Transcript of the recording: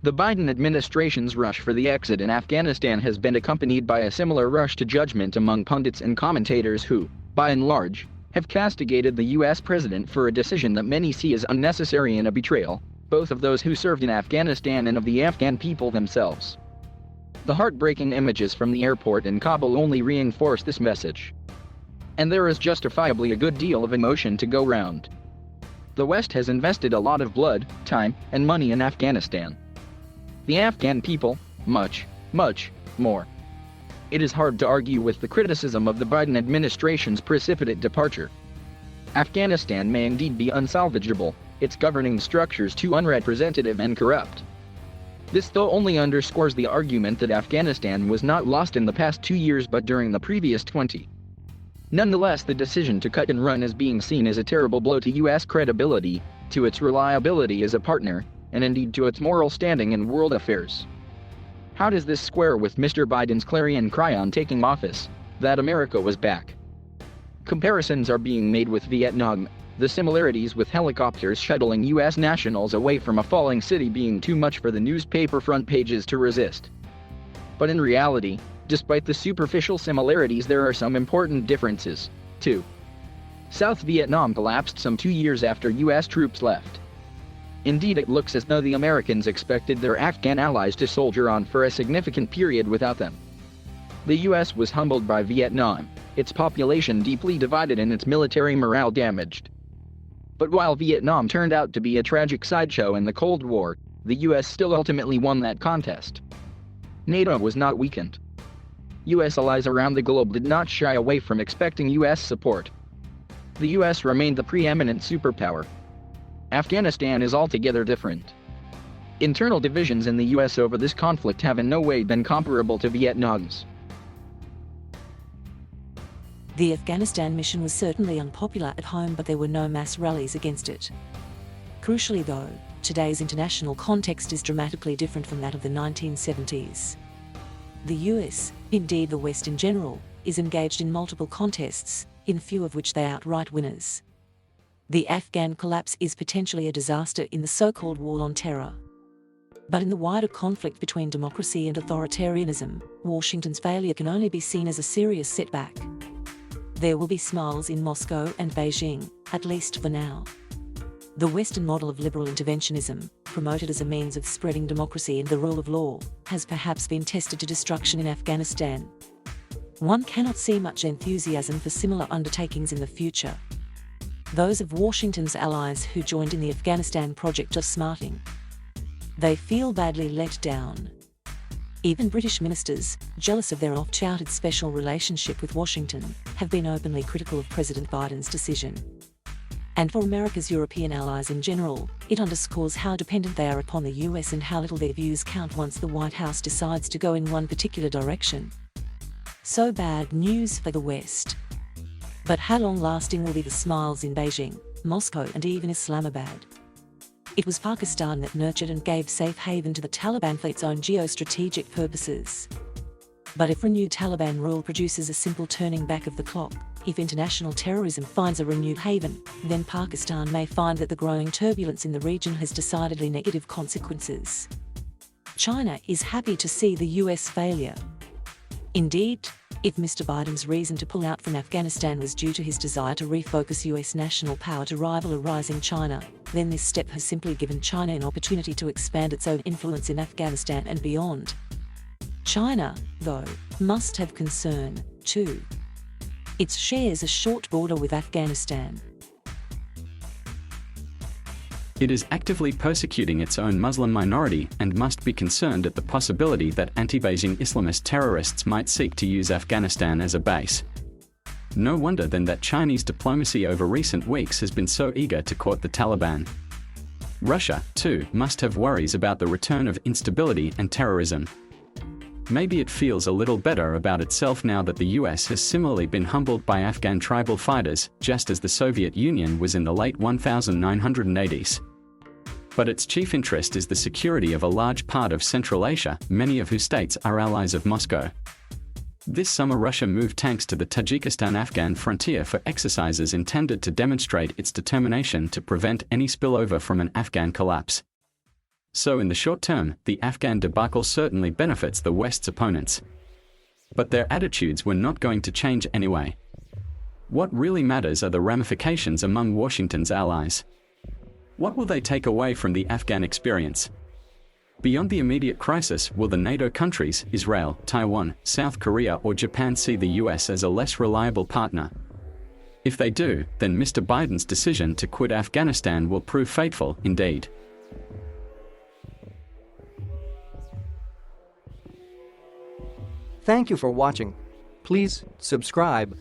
The Biden administration's rush for the exit in Afghanistan has been accompanied by a similar rush to judgment among pundits and commentators who, by and large, have castigated the U.S. president for a decision that many see as unnecessary and a betrayal, both of those who served in Afghanistan and of the Afghan people themselves. The heartbreaking images from the airport in Kabul only reinforce this message. And there is justifiably a good deal of emotion to go round. The West has invested a lot of blood, time, and money in Afghanistan. The Afghan people, much, much more. It is hard to argue with the criticism of the Biden administration's precipitate departure. Afghanistan may indeed be unsalvageable, its governing structures too unrepresentative and corrupt. This though only underscores the argument that Afghanistan was not lost in the past 2 years but during the previous 20. Nonetheless, the decision to cut and run is being seen as a terrible blow to U.S. credibility, to its reliability as a partner, and indeed to its moral standing in world affairs. How does this square with Mr. Biden's clarion cry on taking office, that America was back? Comparisons are being made with Vietnam, the similarities with helicopters shuttling U.S. nationals away from a falling city being too much for the newspaper front pages to resist. But in reality, despite the superficial similarities, there are some important differences, too. South Vietnam collapsed some 2 years after U.S. troops left. Indeed, it looks as though the Americans expected their Afghan allies to soldier on for a significant period without them. The U.S. was humbled by Vietnam, its population deeply divided and its military morale damaged. But while Vietnam turned out to be a tragic sideshow in the Cold War, the U.S. still ultimately won that contest. NATO was not weakened. U.S. allies around the globe did not shy away from expecting U.S. support. The U.S. remained the preeminent superpower. Afghanistan is altogether different. Internal divisions in the U.S. over this conflict have in no way been comparable to Vietnam's. The Afghanistan mission was certainly unpopular at home, but there were no mass rallies against it. Crucially though, today's international context is dramatically different from that of the 1970s. The US, indeed the West in general, is engaged in multiple contests, in few of which they are outright winners. The Afghan collapse is potentially a disaster in the so-called war on terror. But in the wider conflict between democracy and authoritarianism, Washington's failure can only be seen as a serious setback. There will be smiles in Moscow and Beijing, at least for now. The Western model of liberal interventionism, promoted as a means of spreading democracy and the rule of law, has perhaps been tested to destruction in Afghanistan. One cannot see much enthusiasm for similar undertakings in the future. Those of Washington's allies who joined in the Afghanistan project are smarting. They feel badly let down. Even British ministers, jealous of their oft-touted special relationship with Washington, have been openly critical of President Biden's decision. And for America's European allies in general, it underscores how dependent they are upon the US and how little their views count once the White House decides to go in one particular direction. So bad news for the West. But how long-lasting will be the smiles in Beijing, Moscow and even Islamabad? It was Pakistan that nurtured and gave safe haven to the Taliban for its own geostrategic purposes. But if renewed Taliban rule produces a simple turning back of the clock, if international terrorism finds a renewed haven, then Pakistan may find that the growing turbulence in the region has decidedly negative consequences. China is happy to see the US failure. Indeed, if Mr. Biden's reason to pull out from Afghanistan was due to his desire to refocus US national power to rival a rising China, then this step has simply given China an opportunity to expand its own influence in Afghanistan and beyond. China, though, must have concern, too. It shares a short border with Afghanistan. It is actively persecuting its own Muslim minority and must be concerned at the possibility that anti-Beijing Islamist terrorists might seek to use Afghanistan as a base. No wonder then that Chinese diplomacy over recent weeks has been so eager to court the Taliban. Russia, too, must have worries about the return of instability and terrorism. Maybe it feels a little better about itself now that the US has similarly been humbled by Afghan tribal fighters, just as the Soviet Union was in the late 1980s. But its chief interest is the security of a large part of Central Asia, many of whose states are allies of Moscow. This summer Russia moved tanks to the Tajikistan-Afghan frontier for exercises intended to demonstrate its determination to prevent any spillover from an Afghan collapse. So in the short term, the Afghan debacle certainly benefits the West's opponents. But their attitudes were not going to change anyway. What really matters are the ramifications among Washington's allies. What will they take away from the Afghan experience? Beyond the immediate crisis, will the NATO countries, Israel, Taiwan, South Korea or Japan see the US as a less reliable partner? If they do, then Mr. Biden's decision to quit Afghanistan will prove fateful indeed. Thank you for watching. Please subscribe.